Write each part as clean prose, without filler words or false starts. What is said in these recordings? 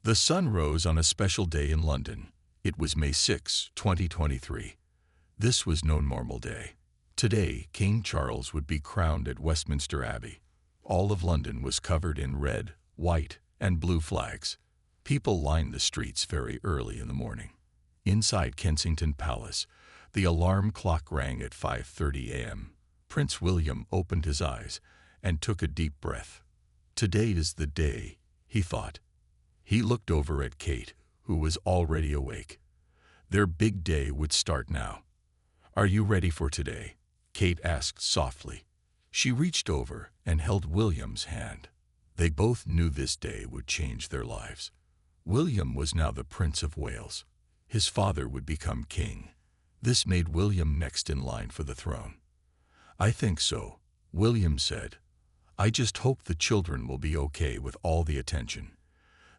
The sun rose on a special day in London. It was May 6, 2023. This was no normal day. Today, King Charles would be crowned at Westminster Abbey. All of London was covered in red, white, and blue flags. People lined the streets very early in the morning. Inside Kensington Palace, the alarm clock rang at 5:30 a.m. Prince William opened his eyes and took a deep breath. Today is the day, he thought. He looked over at Kate, who was already awake. Their big day would start now. "Are you ready for today?" Kate asked softly. She reached over and held William's hand. They both knew this day would change their lives. William was now the Prince of Wales. His father would become king. This made William next in line for the throne. "I think so," William said. "I just hope the children will be okay with all the attention."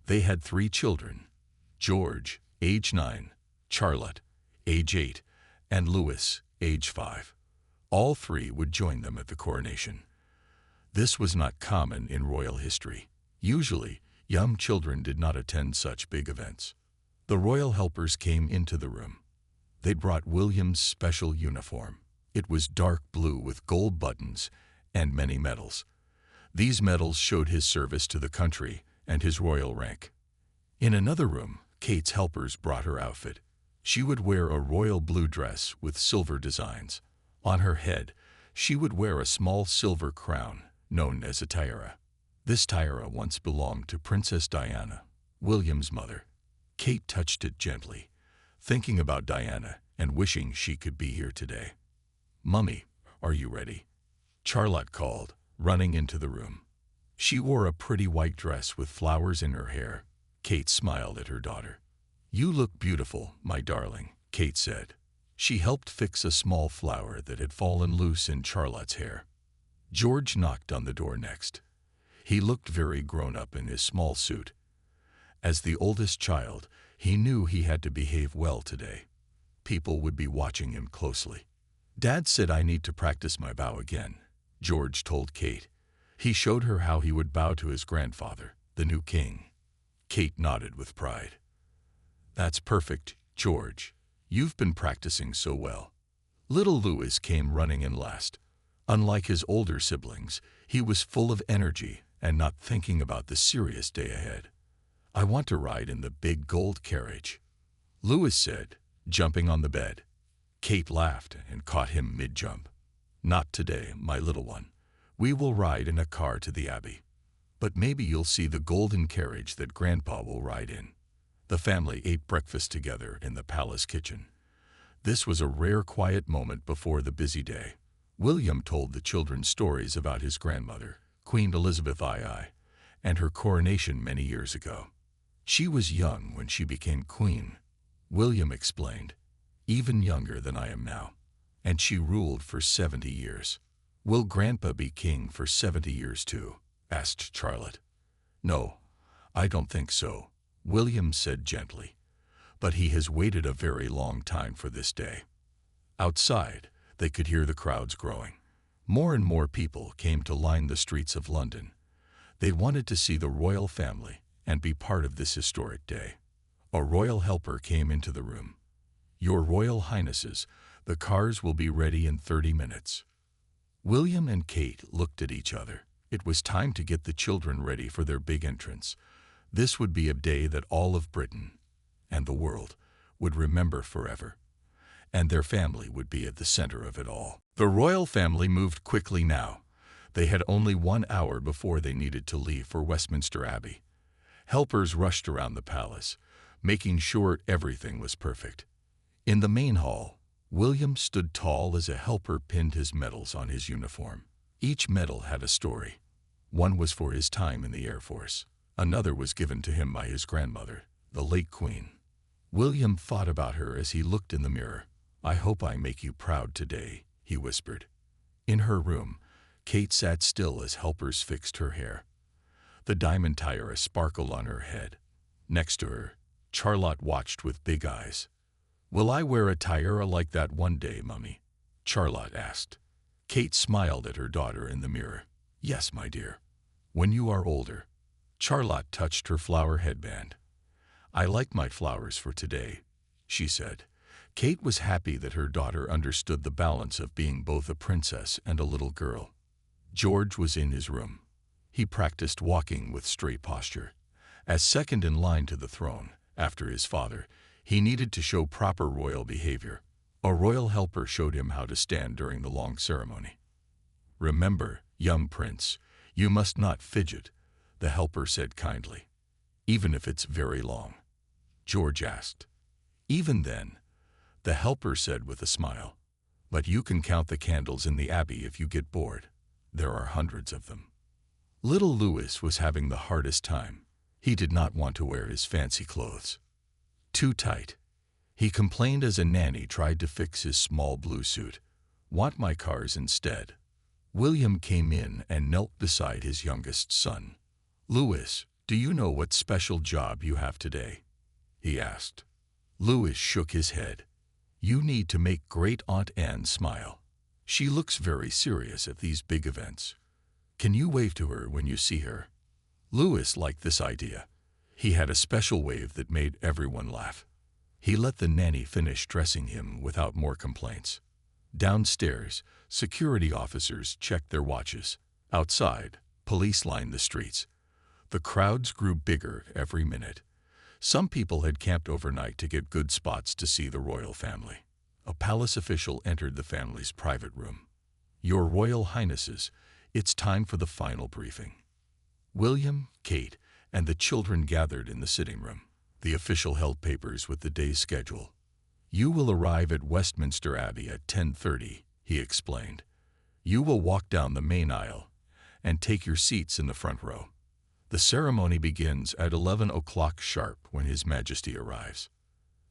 They had 3 children: George, age 9, Charlotte, age 8, and Louis, age 5. All 3 would join them at the coronation. This was not common in royal history. Usually, young children did not attend such big events. The royal helpers came into the room. They brought William's special uniform. It was dark blue with gold buttons and many medals. These medals showed his service to the country and his royal rank. In another room, Kate's helpers brought her outfit. She would wear a royal blue dress with silver designs. On her head, she would wear a small silver crown, known as a tiara. This tiara once belonged to Princess Diana, William's mother. Kate touched it gently, thinking about Diana and wishing she could be here today. "Mummy, are you ready?" Charlotte called, running into the room. She wore a pretty white dress with flowers in her hair. Kate smiled at her daughter. "You look beautiful, my darling," Kate said. She helped fix a small flower that had fallen loose in Charlotte's hair. George knocked on the door next. He looked very grown up in his small suit. As the oldest child, he knew he had to behave well today. People would be watching him closely. "Dad said I need to practice my bow again," George told Kate. He showed her how he would bow to his grandfather, the new king. Kate nodded with pride. "That's perfect, George. You've been practicing so well." Little Louis came running in last. Unlike his older siblings, he was full of energy and not thinking about the serious day ahead. "I want to ride in the big gold carriage," Louis said, jumping on the bed. Kate laughed and caught him mid-jump. "Not today, my little one. We will ride in a car to the Abbey. But maybe you'll see the golden carriage that Grandpa will ride in." The family ate breakfast together in the palace kitchen. This was a rare quiet moment before the busy day. William told the children stories about his grandmother, Queen Elizabeth II, and her coronation many years ago. "She was young when she became queen," William explained, "even younger than I am now, and she ruled for 70 years. "Will Grandpa be king for 70 years too?" asked Charlotte. "No, I don't think so," William said gently. "But he has waited a very long time for this day." Outside, they could hear the crowds growing. More and more people came to line the streets of London. They wanted to see the royal family and be part of this historic day. A royal helper came into the room. "Your Royal Highnesses, the cars will be ready in 30 minutes. William and Kate looked at each other. It was time to get the children ready for their big entrance. This would be a day that all of Britain and the world would remember forever, and their family would be at the center of it all. The royal family moved quickly now. They had only 1 hour before they needed to leave for Westminster Abbey. Helpers rushed around the palace, making sure everything was perfect. In the main hall, William stood tall as a helper pinned his medals on his uniform. Each medal had a story. One was for his time in the Air Force. Another was given to him by his grandmother, the late Queen. William thought about her as he looked in the mirror. "I hope I make you proud today," he whispered. In her room, Kate sat still as helpers fixed her hair. The diamond tiara sparkled on her head. Next to her, Charlotte watched with big eyes. "Will I wear a tiara like that one day, Mummy?" Charlotte asked. Kate smiled at her daughter in the mirror. "Yes, my dear. When you are older." Charlotte touched her flower headband. "I like my flowers for today," she said. Kate was happy that her daughter understood the balance of being both a princess and a little girl. George was in his room. He practiced walking with straight posture. As second in line to the throne, after his father, he needed to show proper royal behavior. A royal helper showed him how to stand during the long ceremony. "Remember, young prince, you must not fidget," the helper said kindly. "Even if it's very long?" George asked. "Even then," the helper said with a smile. "But you can count the candles in the Abbey if you get bored. There are hundreds of them." Little Louis was having the hardest time. He did not want to wear his fancy clothes. Too tight. He complained as a nanny tried to fix his small blue suit. "Want my cars instead?" William came in and knelt beside his youngest son. "Louis, do you know what special job you have today?" he asked. Louis shook his head. "You need to make Great Aunt Anne smile. She looks very serious at these big events. Can you wave to her when you see her?" Louis liked this idea. He had a special wave that made everyone laugh. He let the nanny finish dressing him without more complaints. Downstairs, security officers checked their watches. Outside, police lined the streets. The crowds grew bigger every minute. Some people had camped overnight to get good spots to see the royal family. A palace official entered the family's private room. "Your Royal Highnesses, it's time for the final briefing." William, Kate, and the children gathered in the sitting room. The official held papers with the day's schedule. "You will arrive at Westminster Abbey at 10:30, he explained. "You will walk down the main aisle and take your seats in the front row. The ceremony begins at 11 o'clock sharp when His Majesty arrives."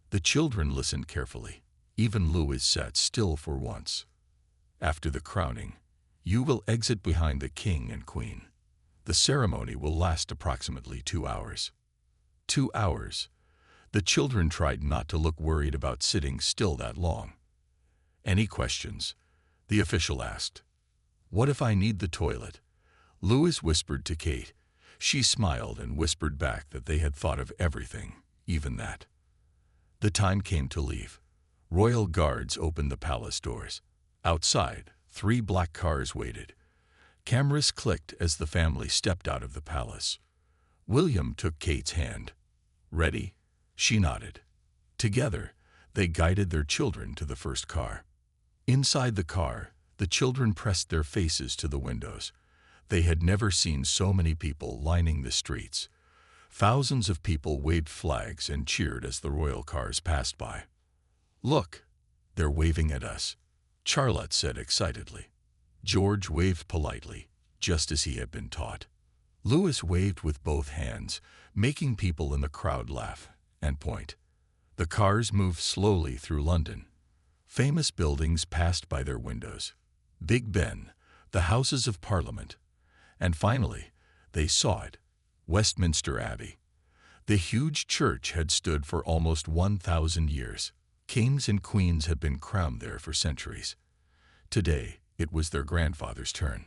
The children listened carefully. Even Louis sat still for once. "After the crowning, you will exit behind the King and Queen. The ceremony will last approximately 2 hours." 2 hours. The children tried not to look worried about sitting still that long. "Any questions?" the official asked. "What if I need the toilet?" Louis whispered to Kate. She smiled and whispered back that they had thought of everything, even that. The time came to leave. Royal guards opened the palace doors. Outside, 3 black cars waited. Cameras clicked as the family stepped out of the palace. William took Kate's hand. "Ready?" She nodded. Together, they guided their children to the first car. Inside the car, the children pressed their faces to the windows. They had never seen so many people lining the streets. Thousands of people waved flags and cheered as the royal cars passed by. "Look, they're waving at us," Charlotte said excitedly. George waved politely, just as he had been taught. Louis waved with both hands, making people in the crowd laugh and point. The cars moved slowly through London. Famous buildings passed by their windows. Big Ben, the Houses of Parliament. And finally, they saw it, Westminster Abbey. The huge church had stood for almost 1,000 years. Kings and queens had been crowned there for centuries. Today, it was their grandfather's turn.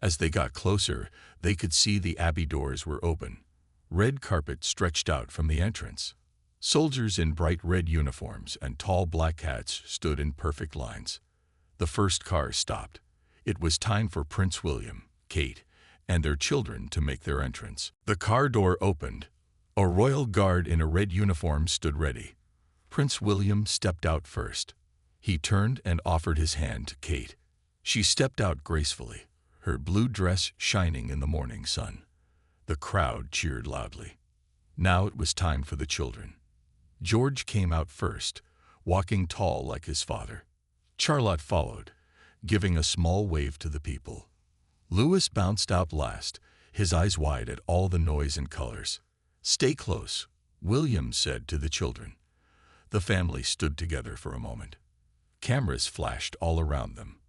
As they got closer, they could see the Abbey doors were open. Red carpet stretched out from the entrance. Soldiers in bright red uniforms and tall black hats stood in perfect lines. The first car stopped. It was time for Prince William, Kate, and their children to make their entrance. The car door opened. A royal guard in a red uniform stood ready. Prince William stepped out first. He turned and offered his hand to Kate. She stepped out gracefully, her blue dress shining in the morning sun. The crowd cheered loudly. Now it was time for the children. George came out first, walking tall like his father. Charlotte followed, giving a small wave to the people. Louis bounced out last, his eyes wide at all the noise and colors. "Stay close," William said to the children. The family stood together for a moment. Cameras flashed all around them.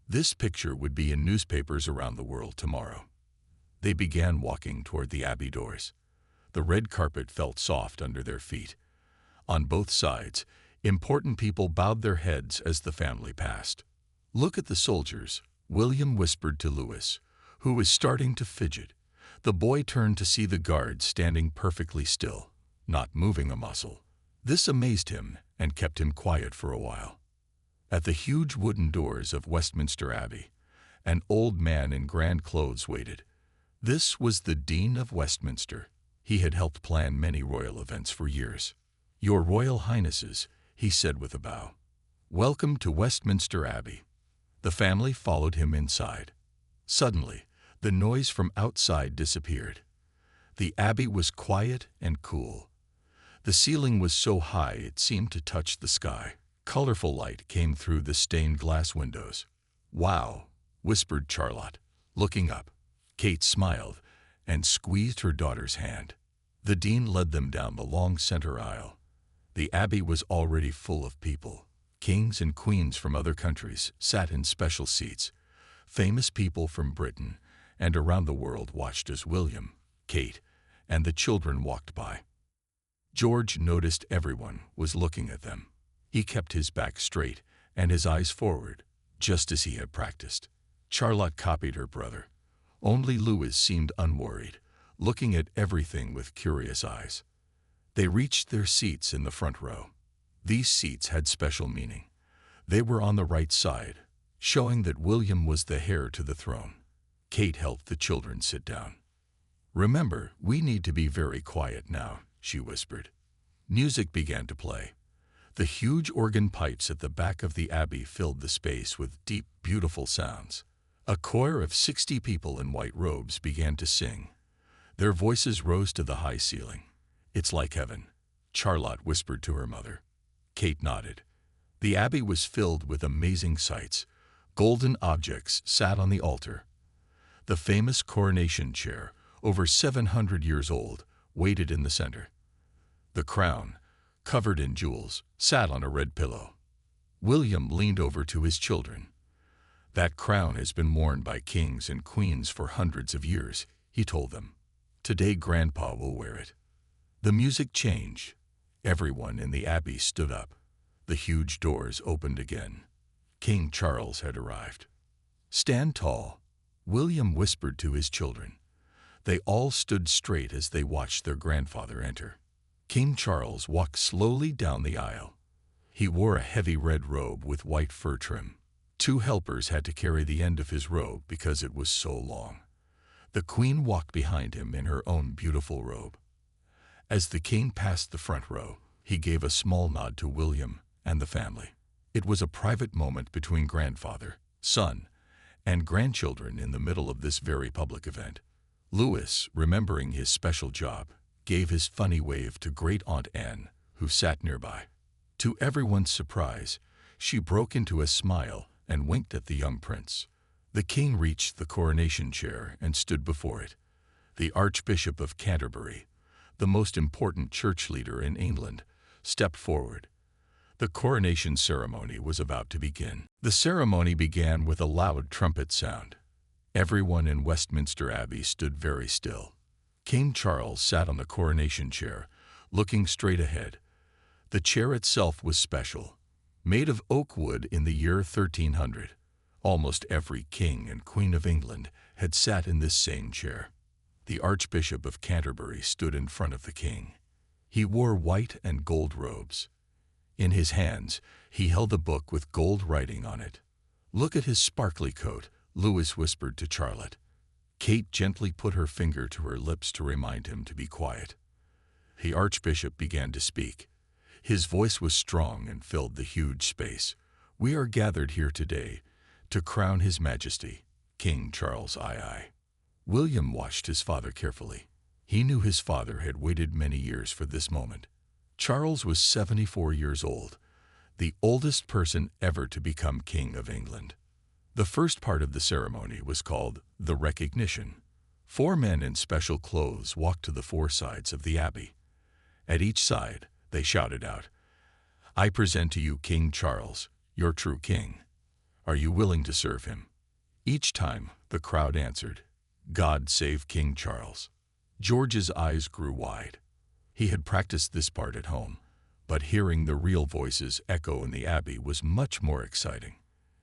This picture would be in newspapers around the world tomorrow. They began walking toward the Abbey doors. The red carpet felt soft under their feet. On both sides, important people bowed their heads as the family passed. "Look at the soldiers," William whispered to Louis, who was starting to fidget. The boy turned to see the guards standing perfectly still. not moving a muscle. This amazed him and kept him quiet for a while. At the huge wooden doors of Westminster Abbey, an old man in grand clothes waited. This was the Dean of Westminster. He had helped plan many royal events for years. "Your Royal Highnesses," he said with a bow, "welcome to Westminster Abbey." The family followed him inside. Suddenly, the noise from outside disappeared. The Abbey was quiet and cool. The ceiling was so high it seemed to touch the sky. Colorful light came through the stained glass windows. "Wow," whispered Charlotte, looking up. Kate smiled and squeezed her daughter's hand. The dean led them down the long center aisle. The Abbey was already full of people. Kings and queens from other countries sat in special seats. Famous people from Britain and around the world watched as William, Kate, and the children walked by. George noticed everyone was looking at them. He kept his back straight and his eyes forward, just as he had practiced. Charlotte copied her brother. Only Louis seemed unworried, looking at everything with curious eyes. They reached their seats in the front row. These seats had special meaning. They were on the right side, showing that William was the heir to the throne. Kate helped the children sit down. "Remember, we need to be very quiet now," she whispered. Music began to play. The huge organ pipes at the back of the Abbey filled the space with deep, beautiful sounds. A choir of 60 people in white robes began to sing. Their voices rose to the high ceiling. "It's like heaven," Charlotte whispered to her mother. Kate nodded. The Abbey was filled with amazing sights. Golden objects sat on the altar. The famous coronation chair, over 700 years old, waited in the center. The crown, covered in jewels, sat on a red pillow. William leaned over to his children. "That crown has been worn by kings and queens for hundreds of years," he told them. "Today Grandpa will wear it." The music changed. Everyone in the Abbey stood up. The huge doors opened again. King Charles had arrived. "Stand tall," William whispered to his children. They all stood straight as they watched their grandfather enter. King Charles walked slowly down the aisle. He wore a heavy red robe with white fur trim. 2 helpers had to carry the end of his robe because it was so long. The Queen walked behind him in her own beautiful robe. As the king passed the front row, he gave a small nod to William and the family. It was a private moment between grandfather, son, and grandchildren in the middle of this very public event. Louis, remembering his special job, gave his funny wave to Great-Aunt Anne, who sat nearby. To everyone's surprise, she broke into a smile and winked at the young prince. The king reached the coronation chair and stood before it. The Archbishop of Canterbury, the most important church leader in England, stepped forward. The coronation ceremony was about to begin. The ceremony began with a loud trumpet sound. Everyone in Westminster Abbey stood very still. King Charles sat on the coronation chair, looking straight ahead. The chair itself was special, made of oak wood in the year 1300. Almost every king and queen of England had sat in this same chair. The Archbishop of Canterbury stood in front of the king. He wore white and gold robes. In his hands, he held a book with gold writing on it. "Look at his sparkly coat," Louis whispered to Charlotte. Kate gently put her finger to her lips to remind him to be quiet. The Archbishop began to speak. His voice was strong and filled the huge space. "We are gathered here today to crown His Majesty, King Charles II." William watched his father carefully. He knew his father had waited many years for this moment. Charles was 74 years old, the oldest person ever to become King of England. The first part of the ceremony was called the recognition. 4 men in special clothes walked to the 4 sides of the Abbey. At each side, they shouted out, "I present to you King Charles, your true king. Are you willing to serve him?" Each time, the crowd answered, "God save King Charles." George's eyes grew wide. He had practiced this part at home, but hearing the real voices echo in the Abbey was much more exciting.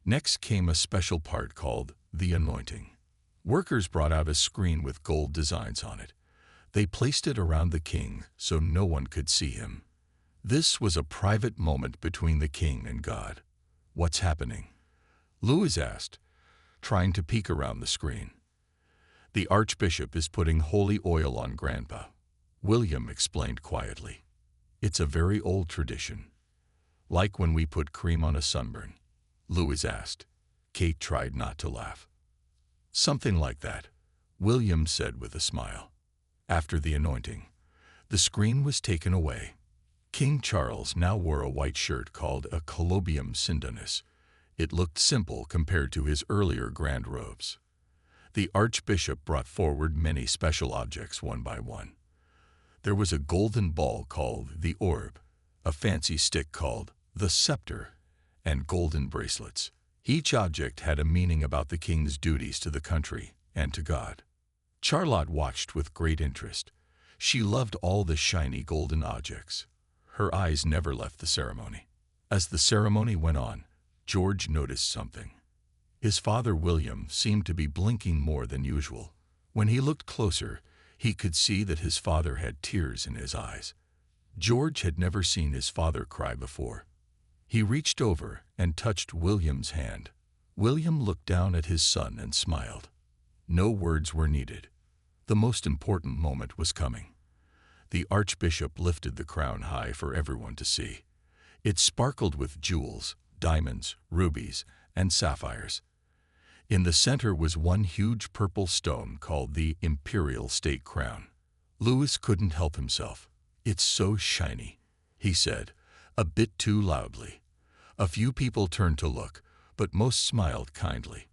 Next came a special part called the anointing. Workers brought out a screen with gold designs on it. They placed it around the king so no one could see him. This was a private moment between the king and God. "What's happening?" Louis asked, trying to peek around the screen. "The Archbishop is putting holy oil on Grandpa," William explained quietly. "It's a very old tradition. Like when we put cream on a sunburn," Louis asked. Kate tried not to laugh. "Something like that," William said with a smile. After the anointing, the screen was taken away. King Charles now wore a white shirt called a colobium cindonis. It looked simple compared to his earlier grand robes. The Archbishop brought forward many special objects one by one. There was a golden ball called the orb, a fancy stick called the scepter, and golden bracelets. Each object had a meaning about the king's duties to the country and to God. Charlotte watched with great interest. She loved all the shiny golden objects. Her eyes never left the ceremony. As the ceremony went on, George noticed something. His father, William, seemed to be blinking more than usual. When he looked closer, he could see that his father had tears in his eyes. George had never seen his father cry before. He reached over and touched William's hand. William looked down at his son and smiled. No words were needed. The most important moment was coming. The Archbishop lifted the crown high for everyone to see. It sparkled with jewels, diamonds, rubies, and sapphires. In the center was one huge purple stone called the Imperial State Crown. Louis couldn't help himself. "It's so shiny," he said, a bit too loudly. A few people turned to look, but most smiled kindly.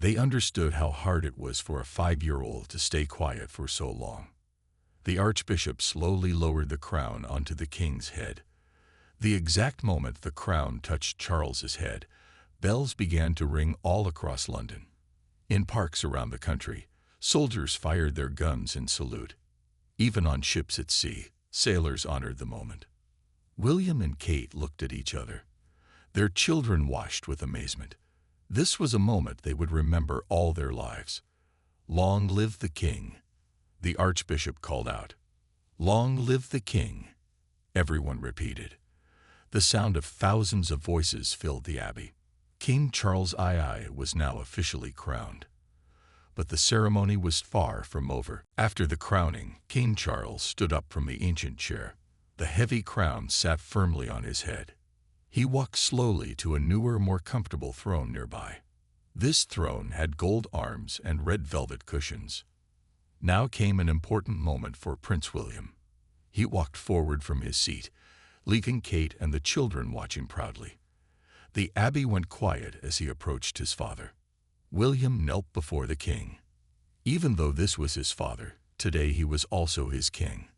They understood how hard it was for a 5-year-old to stay quiet for so long. The Archbishop slowly lowered the crown onto the king's head. The exact moment the crown touched Charles's head, bells began to ring all across London. In parks around the country, soldiers fired their guns in salute. Even on ships at sea, sailors honored the moment. William and Kate looked at each other. Their children watched with amazement. This was a moment they would remember all their lives. "Long live the king," the Archbishop called out. "Long live the king," everyone repeated. The sound of thousands of voices filled the Abbey. King Charles II was now officially crowned. But the ceremony was far from over. After the crowning, King Charles stood up from the ancient chair. The heavy crown sat firmly on his head. He walked slowly to a newer, more comfortable throne nearby. This throne had gold arms and red velvet cushions. Now came an important moment for Prince William. He walked forward from his seat, leaving Kate and the children watching proudly. The Abbey went quiet as he approached his father. William knelt before the king. Even though this was his father, today he was also his king.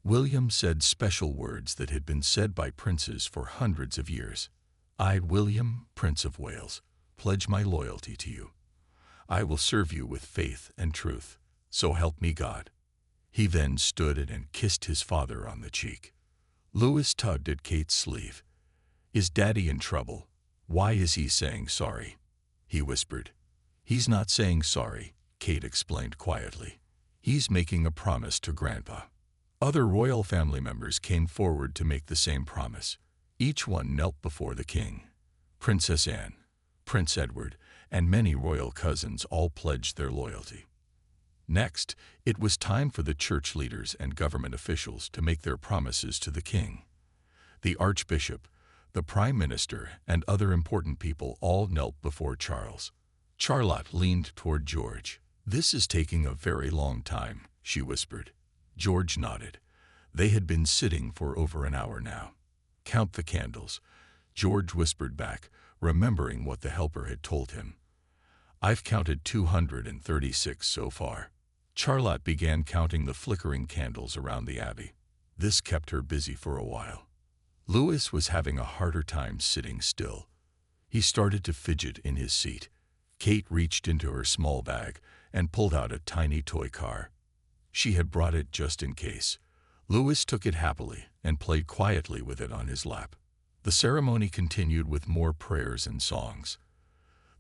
William said special words that had been said by princes for hundreds of years. "I, William, Prince of Wales, pledge my loyalty to you. I will serve you with faith and truth, so help me God." He then stood and kissed his father on the cheek. Louis tugged at Kate's sleeve. "Is Daddy in trouble? Why is he saying sorry?" he whispered. "He's not saying sorry," Kate explained quietly. "He's making a promise to Grandpa." Other royal family members came forward to make the same promise. Each one knelt before the king. Princess Anne, Prince Edward, and many royal cousins all pledged their loyalty. Next, it was time for the church leaders and government officials to make their promises to the king. The Archbishop, the Prime Minister, and other important people all knelt before Charles. Charlotte leaned toward George. "This is taking a very long time," she whispered. George nodded. They had been sitting for over an hour now. "Count the candles," George whispered back, remembering what the helper had told him. "I've counted 236 so far." Charlotte began counting the flickering candles around the Abbey. This kept her busy for a while. Louis was having a harder time sitting still. He started to fidget in his seat. Kate reached into her small bag and pulled out a tiny toy car. She had brought it just in case. Louis took it happily and played quietly with it on his lap. The ceremony continued with more prayers and songs.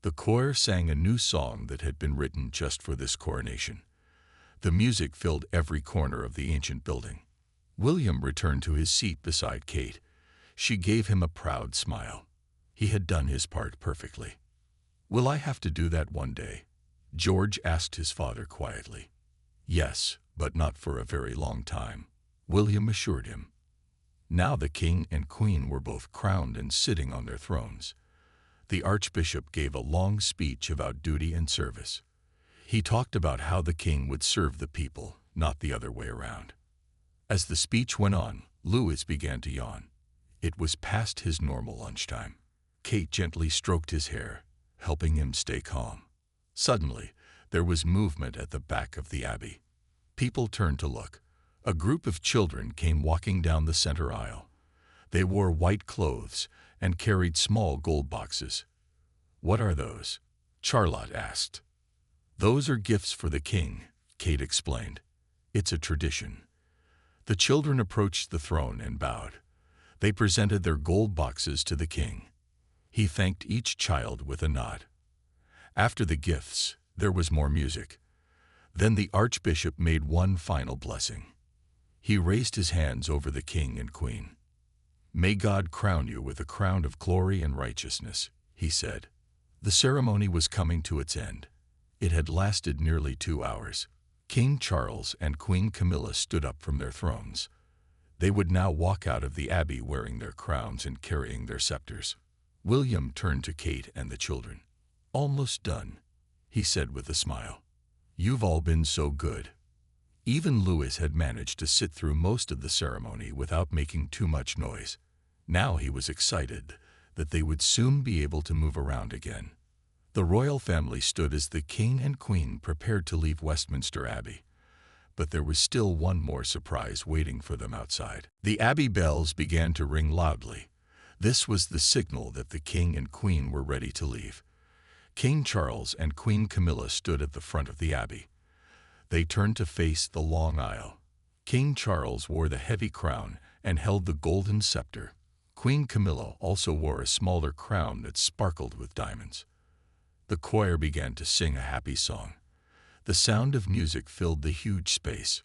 The choir sang a new song that had been written just for this coronation. The music filled every corner of the ancient building. William returned to his seat beside Kate. She gave him a proud smile. He had done his part perfectly. "Will I have to do that one day?" George asked his father quietly. "Yes, but not for a very long time," William assured him. Now the king and queen were both crowned and sitting on their thrones. The archbishop gave a long speech about duty and service. He talked about how the king would serve the people, not the other way around. As the speech went on, Louis began to yawn. It was past his normal lunchtime. Kate gently stroked his hair, helping him stay calm. Suddenly, there was movement at the back of the Abbey. People turned to look. A group of children came walking down the center aisle. They wore white clothes and carried small gold boxes. "What are those?" Charlotte asked. "Those are gifts for the king," Kate explained. "It's a tradition." The children approached the throne and bowed. They presented their gold boxes to the king. He thanked each child with a nod. After the gifts, there was more music. Then the archbishop made one final blessing. He raised his hands over the king and queen. "May God crown you with a crown of glory and righteousness," he said. The ceremony was coming to its end. It had lasted nearly 2 hours. King Charles and Queen Camilla stood up from their thrones. They would now walk out of the Abbey wearing their crowns and carrying their scepters. William turned to Kate and the children. "Almost done," he said with a smile. "You've all been so good." Even Louis had managed to sit through most of the ceremony without making too much noise. Now he was excited that they would soon be able to move around again. The royal family stood as the king and queen prepared to leave Westminster Abbey. But there was still one more surprise waiting for them outside. The Abbey bells began to ring loudly. This was the signal that the king and queen were ready to leave. King Charles and Queen Camilla stood at the front of the Abbey. They turned to face the long aisle. King Charles wore the heavy crown and held the golden scepter. Queen Camilla also wore a smaller crown that sparkled with diamonds. The choir began to sing a happy song. The sound of music filled the huge space.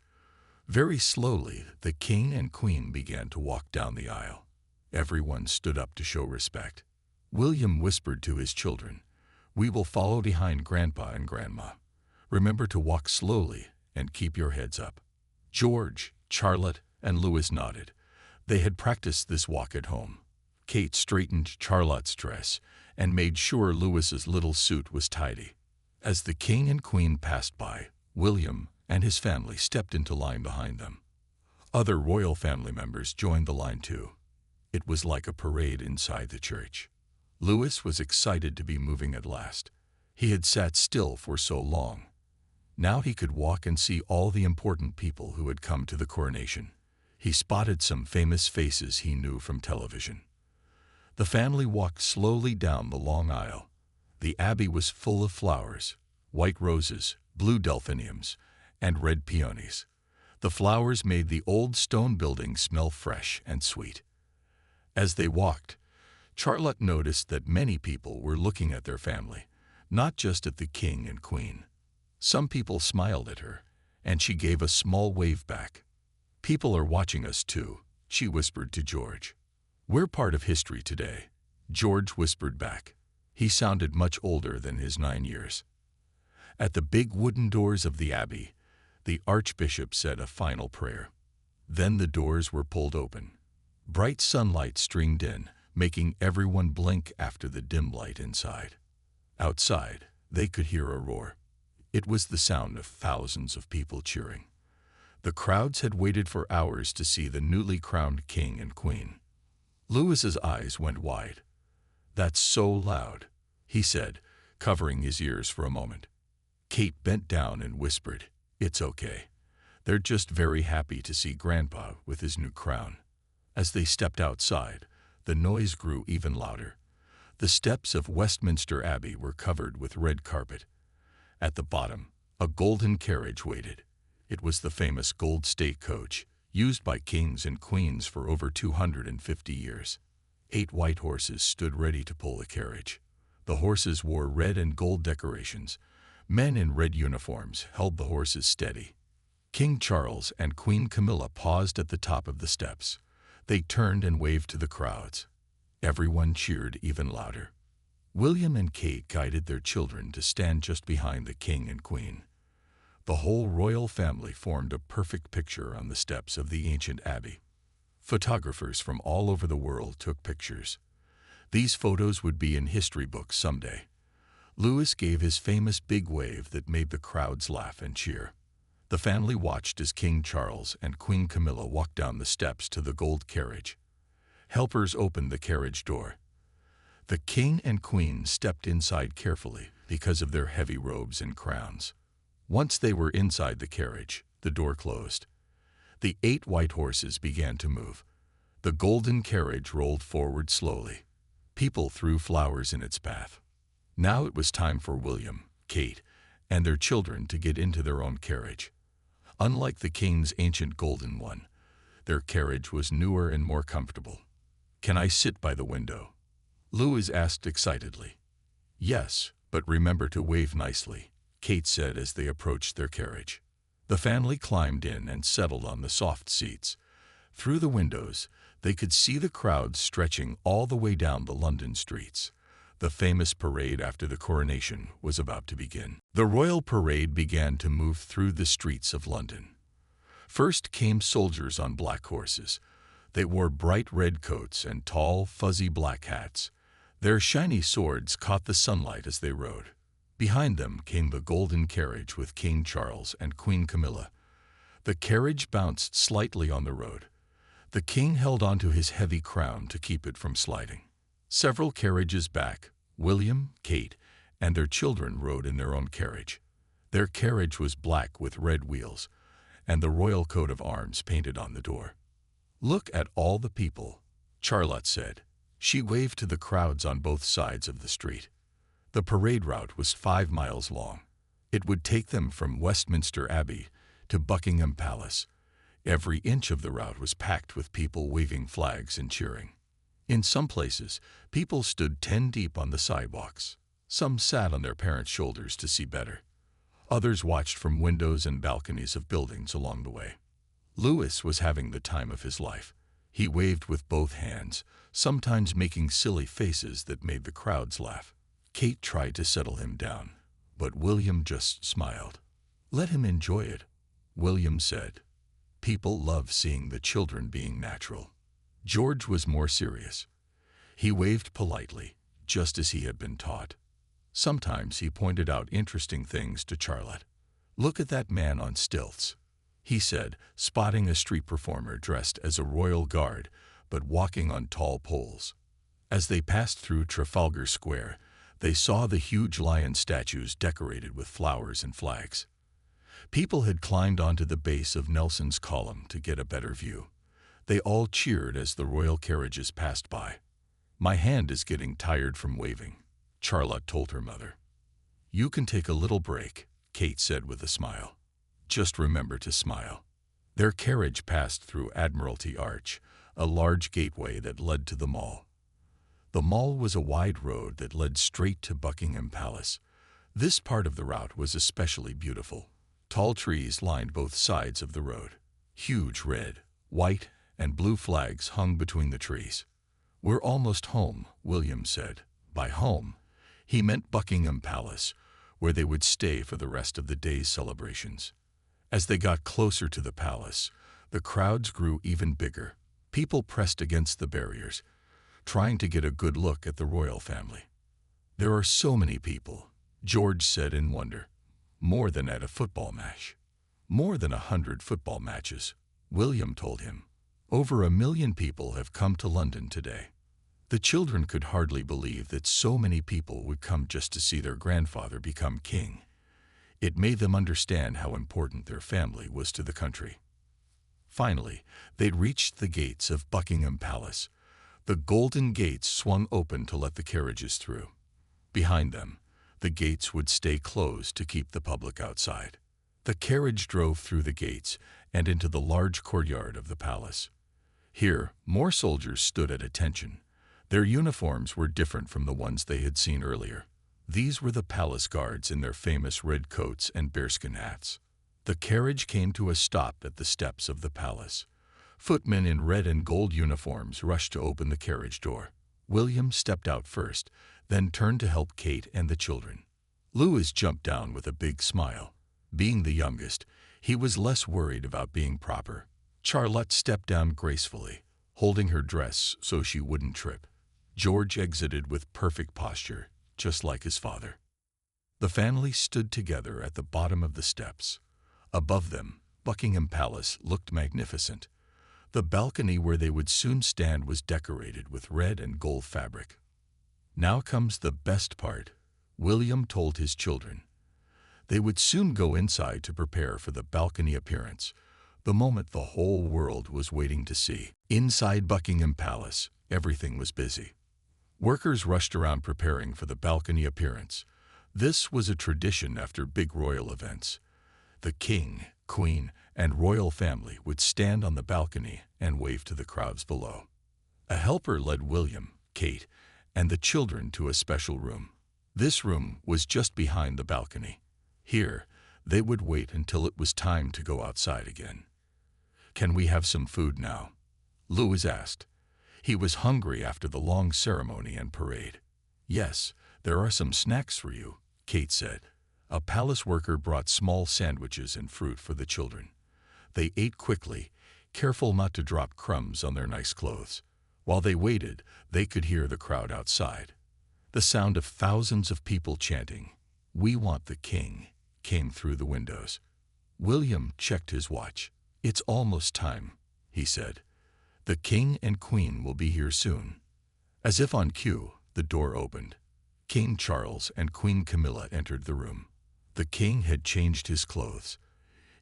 Very slowly, the king and queen began to walk down the aisle. Everyone stood up to show respect. William whispered to his children, "We will follow behind Grandpa and Grandma. Remember to walk slowly and keep your heads up." George, Charlotte, and Louis nodded. They had practiced this walk at home. Kate straightened Charlotte's dress and made sure Louis's little suit was tidy. As the king and queen passed by, William and his family stepped into line behind them. Other royal family members joined the line too. It was like a parade inside the church. Louis was excited to be moving at last. He had sat still for so long. Now he could walk and see all the important people who had come to the coronation. He spotted some famous faces he knew from television. The family walked slowly down the long aisle. The Abbey was full of flowers, white roses, blue delphiniums, and red peonies. The flowers made the old stone building smell fresh and sweet. As they walked, Charlotte noticed that many people were looking at their family, not just at the king and queen. Some people smiled at her, and she gave a small wave back. "People are watching us too," she whispered to George. "We're part of history today," George whispered back. He sounded much older than his 9 years. At the big wooden doors of the Abbey, the archbishop said a final prayer. Then the doors were pulled open. Bright sunlight streamed in, making everyone blink after the dim light inside. Outside, they could hear a roar. It was the sound of thousands of people cheering. The crowds had waited for hours to see the newly crowned king and queen. Louis's eyes went wide. "That's so loud," he said, covering his ears for a moment. Kate bent down and whispered, "It's okay. They're just very happy to see Grandpa with his new crown." As they stepped outside, the noise grew even louder. The steps of Westminster Abbey were covered with red carpet. At the bottom, a golden carriage waited. It was the famous gold state coach, used by kings and queens for over 250 years. 8 white horses stood ready to pull the carriage. The horses wore red and gold decorations. Men in red uniforms held the horses steady. King Charles and Queen Camilla paused at the top of the steps. They turned and waved to the crowds. Everyone cheered even louder. William and Kate guided their children to stand just behind the king and queen. The whole royal family formed a perfect picture on the steps of the ancient abbey. Photographers from all over the world took pictures. These photos would be in history books someday. Louis gave his famous big wave that made the crowds laugh and cheer. The family watched as King Charles and Queen Camilla walked down the steps to the gold carriage. Helpers opened the carriage door. The king and queen stepped inside carefully because of their heavy robes and crowns. Once they were inside the carriage, the door closed. The 8 white horses began to move. The golden carriage rolled forward slowly. People threw flowers in its path. Now it was time for William, Kate, and their children to get into their own carriage. Unlike the king's ancient golden one, their carriage was newer and more comfortable. "Can I sit by the window?" Louis asked excitedly. "Yes, but remember to wave nicely," Kate said as they approached their carriage. The family climbed in and settled on the soft seats. Through the windows, they could see the crowds stretching all the way down the London streets. The famous parade after the coronation was about to begin. The royal parade began to move through the streets of London. First came soldiers on black horses. They wore bright red coats and tall, fuzzy black hats. Their shiny swords caught the sunlight as they rode. Behind them came the golden carriage with King Charles and Queen Camilla. The carriage bounced slightly on the road. The king held onto his heavy crown to keep it from sliding. Several carriages back, William, Kate, and their children rode in their own carriage. Their carriage was black with red wheels, and the royal coat of arms painted on the door. "Look at all the people," Charlotte said. She waved to the crowds on both sides of the street. The parade route was 5 miles long. It would take them from Westminster Abbey to Buckingham Palace. Every inch of the route was packed with people waving flags and cheering. In some places, people stood 10 deep on the sidewalks. Some sat on their parents' shoulders to see better. Others watched from windows and balconies of buildings along the way. Louis was having the time of his life. He waved with both hands, sometimes making silly faces that made the crowds laugh. Kate tried to settle him down, but William just smiled. "Let him enjoy it," William said. People love seeing the children being natural. George was more serious. He waved politely, just as he had been taught. Sometimes he pointed out interesting things to Charlotte. "Look at that man on stilts," he said, spotting a street performer dressed as a royal guard, but walking on tall poles. As they passed through Trafalgar Square, they saw the huge lion statues decorated with flowers and flags. People had climbed onto the base of Nelson's column to get a better view. They all cheered as the royal carriages passed by. "My hand is getting tired from waving," Charlotte told her mother. "You can take a little break," Kate said with a smile. "Just remember to smile." Their carriage passed through Admiralty Arch, a large gateway that led to the Mall. The Mall was a wide road that led straight to Buckingham Palace. This part of the route was especially beautiful. Tall trees lined both sides of the road. Huge red, white, and blue flags hung between the trees. "We're almost home," William said. By home, he meant Buckingham Palace, where they would stay for the rest of the day's celebrations. As they got closer to the palace, the crowds grew even bigger. People pressed against the barriers, trying to get a good look at the royal family. "There are so many people," George said in wonder. "More than at a football match." "More than 100 football matches," William told him. "Over 1 million people have come to London today." The children could hardly believe that so many people would come just to see their grandfather become king. It made them understand how important their family was to the country. Finally, they'd reached the gates of Buckingham Palace. The golden gates swung open to let the carriages through. Behind them, the gates would stay closed to keep the public outside. The carriage drove through the gates and into the large courtyard of the palace. Here, more soldiers stood at attention. Their uniforms were different from the ones they had seen earlier. These were the palace guards in their famous red coats and bearskin hats. The carriage came to a stop at the steps of the palace. Footmen in red and gold uniforms rushed to open the carriage door. William stepped out first, then turned to help Kate and the children. Louis jumped down with a big smile. Being the youngest, he was less worried about being proper. Charlotte stepped down gracefully, holding her dress so she wouldn't trip. George exited with perfect posture, just like his father. The family stood together at the bottom of the steps. Above them, Buckingham Palace looked magnificent. The balcony where they would soon stand was decorated with red and gold fabric. "Now comes the best part," William told his children. They would soon go inside to prepare for the balcony appearance, the moment the whole world was waiting to see. Inside Buckingham Palace, everything was busy. Workers rushed around preparing for the balcony appearance. This was a tradition after big royal events. The king, queen, and royal family would stand on the balcony and wave to the crowds below. A helper led William, Kate, and the children to a special room. This room was just behind the balcony. Here, they would wait until it was time to go outside again. "Can we have some food now?" Louis asked. He was hungry after the long ceremony and parade. "Yes, there are some snacks for you," Kate said. A palace worker brought small sandwiches and fruit for the children. They ate quickly, careful not to drop crumbs on their nice clothes. While they waited, they could hear the crowd outside. The sound of thousands of people chanting, "We want the king," came through the windows. William checked his watch. "It's almost time," he said. "The king and queen will be here soon." As if on cue, the door opened. King Charles and Queen Camilla entered the room. The king had changed his clothes.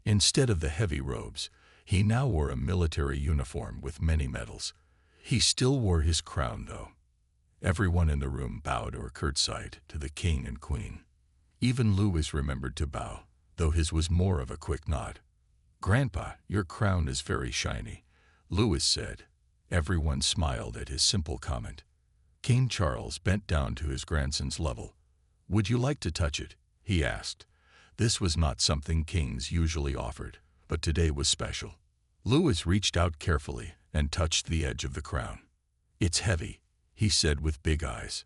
Instead of the heavy robes, he now wore a military uniform with many medals. He still wore his crown, though. Everyone in the room bowed or curtsied to the king and queen. Even Louis remembered to bow, though his was more of a quick nod. "Grandpa, your crown is very shiny," Louis said. Everyone smiled at his simple comment. King Charles bent down to his grandson's level. "Would you like to touch it?" he asked. This was not something kings usually offered, but today was special. Louis reached out carefully and touched the edge of the crown. "It's heavy," he said with big eyes.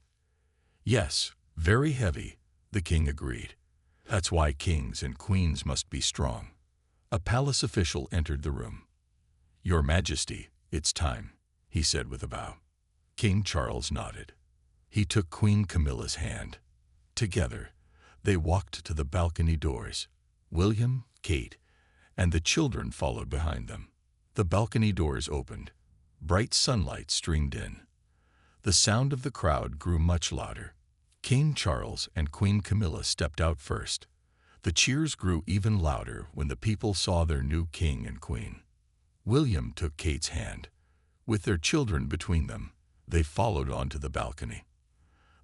"Yes, very heavy," the king agreed. "That's why kings and queens must be strong." A palace official entered the room. "Your Majesty, it's time," he said with a bow. King Charles nodded. He took Queen Camilla's hand. Together, they walked to the balcony doors. William, Kate, and the children followed behind them. The balcony doors opened. Bright sunlight streamed in. The sound of the crowd grew much louder. King Charles and Queen Camilla stepped out first. The cheers grew even louder when the people saw their new king and queen. William took Kate's hand. With their children between them, they followed onto the balcony.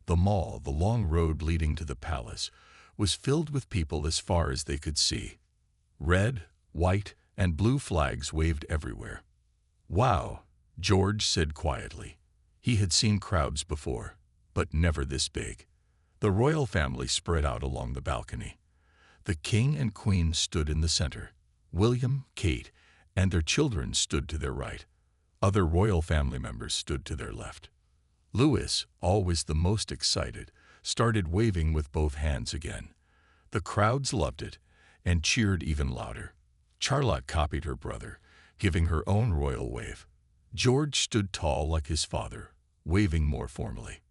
The mall, the long road leading to the palace, was filled with people as far as they could see. Red, white, and blue flags waved everywhere. "Wow," George said quietly. He had seen crowds before, but never this big. The royal family spread out along the balcony. The king and queen stood in the center. William, Kate, and their children stood to their right. Other royal family members stood to their left. Louis, always the most excited, started waving with both hands again. The crowds loved it and cheered even louder. Charlotte copied her brother, giving her own royal wave. George stood tall like his father, waving more formally.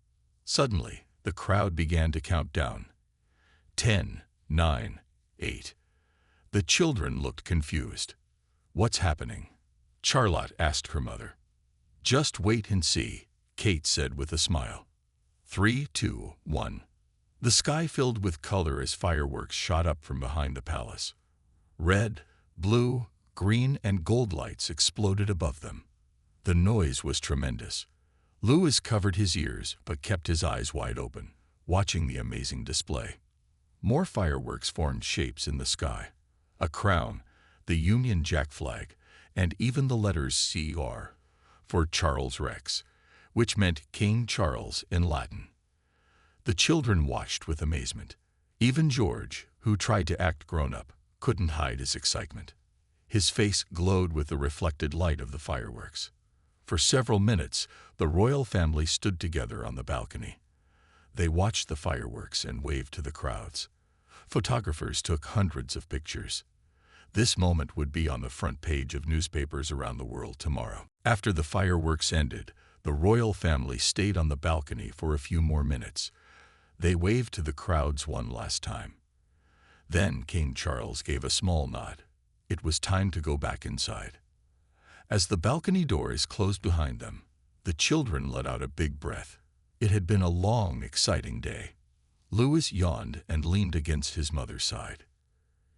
Suddenly, the crowd began to count down. 10, 9, 8. The children looked confused. "What's happening?" Charlotte asked her mother. "Just wait and see," Kate said with a smile. 3, 2, 1. The sky filled with color as fireworks shot up from behind the palace. Red, blue, green, and gold lights exploded above them. The noise was tremendous. Louis covered his ears but kept his eyes wide open, watching the amazing display. More fireworks formed shapes in the sky. A crown, the Union Jack flag, and even the letters CR for Charles Rex, which meant King Charles in Latin. The children watched with amazement. Even George, who tried to act grown-up, couldn't hide his excitement. His face glowed with the reflected light of the fireworks. For several minutes, the royal family stood together on the balcony. They watched the fireworks and waved to the crowds. Photographers took hundreds of pictures. This moment would be on the front page of newspapers around the world tomorrow. After the fireworks ended, the royal family stayed on the balcony for a few more minutes. They waved to the crowds one last time. Then King Charles gave a small nod. It was time to go back inside. As the balcony doors closed behind them, the children let out a big breath. It had been a long, exciting day. Louis yawned and leaned against his mother's side.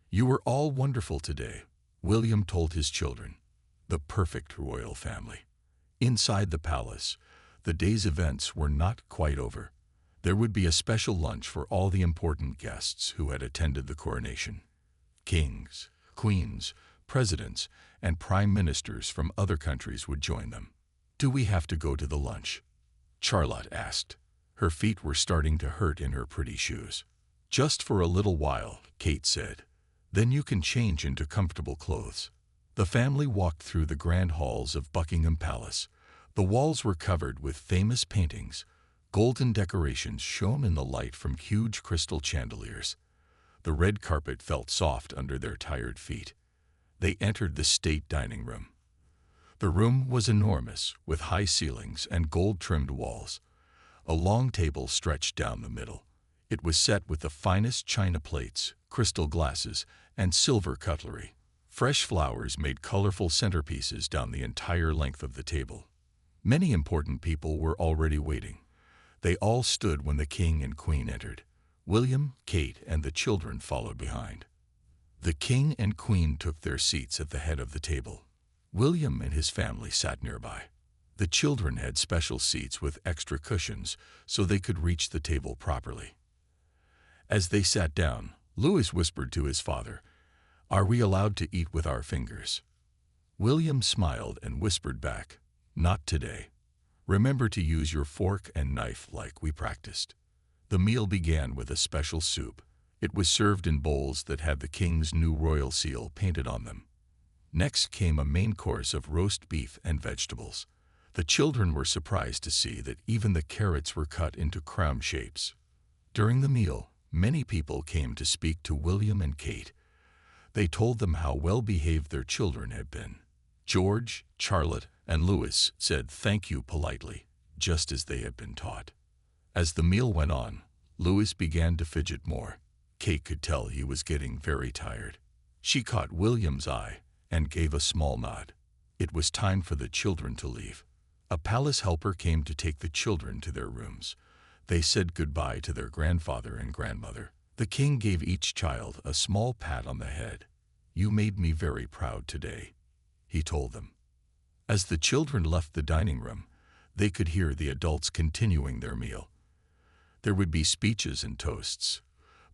"You were all wonderful today," William told his children. The perfect royal family. Inside the palace, the day's events were not quite over. There would be a special lunch for all the important guests who had attended the coronation. Kings, queens, presidents, and prime ministers from other countries would join them. "Do we have to go to the lunch?" Charlotte asked. Her feet were starting to hurt in her pretty shoes. "Just for a little while," Kate said. "Then you can change into comfortable clothes." The family walked through the grand halls of Buckingham Palace. The walls were covered with famous paintings. Golden decorations shone in the light from huge crystal chandeliers. The red carpet felt soft under their tired feet. They entered the state dining room. The room was enormous, with high ceilings and gold-trimmed walls. A long table stretched down the middle. It was set with the finest china plates, crystal glasses, and silver cutlery. Fresh flowers made colorful centerpieces down the entire length of the table. Many important people were already waiting. They all stood when the king and queen entered. William, Kate, and the children followed behind. The king and queen took their seats at the head of the table. William and his family sat nearby. The children had special seats with extra cushions so they could reach the table properly. As they sat down, Louis whispered to his father, "Are we allowed to eat with our fingers?" William smiled and whispered back, "Not today. Remember to use your fork and knife like we practiced." The meal began with a special soup. It was served in bowls that had the king's new royal seal painted on them. Next came a main course of roast beef and vegetables. The children were surprised to see that even the carrots were cut into crown shapes. During the meal, many people came to speak to William and Kate. They told them how well-behaved their children had been. George, Charlotte, and Louis said thank you politely, just as they had been taught. As the meal went on, Louis began to fidget more. Kate could tell he was getting very tired. She caught William's eye and gave a small nod. It was time for the children to leave. A palace helper came to take the children to their rooms. They said goodbye to their grandfather and grandmother. The king gave each child a small pat on the head. "You made me very proud today," he told them. As the children left the dining room, they could hear the adults continuing their meal. There would be speeches and toasts,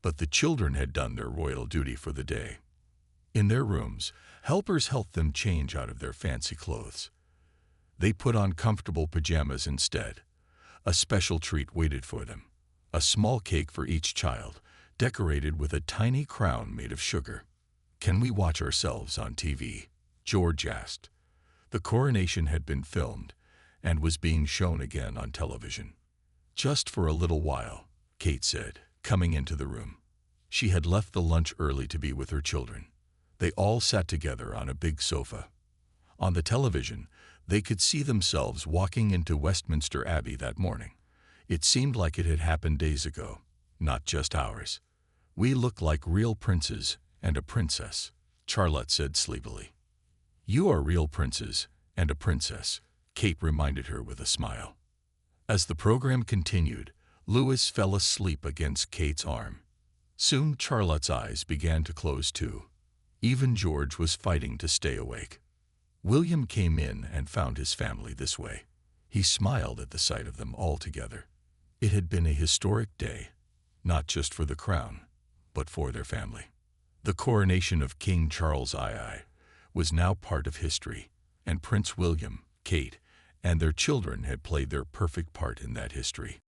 but the children had done their royal duty for the day. In their rooms, helpers helped them change out of their fancy clothes. They put on comfortable pajamas instead. A special treat waited for them, a small cake for each child, decorated with a tiny crown made of sugar. "Can we watch ourselves on TV?" George asked. The coronation had been filmed and was being shown again on television. "Just for a little while," Kate said, coming into the room. She had left the lunch early to be with her children. They all sat together on a big sofa. On the television, they could see themselves walking into Westminster Abbey that morning. It seemed like it had happened days ago, not just hours. "We look like real princes and a princess," Charlotte said sleepily. "You are real princes and a princess," Kate reminded her with a smile. As the program continued, Louis fell asleep against Kate's arm. Soon Charlotte's eyes began to close too. Even George was fighting to stay awake. William came in and found his family this way. He smiled at the sight of them all together. It had been a historic day, not just for the crown, but for their family. The coronation of King Charles II was now part of history, and Prince William, Kate, and their children had played their perfect part in that history.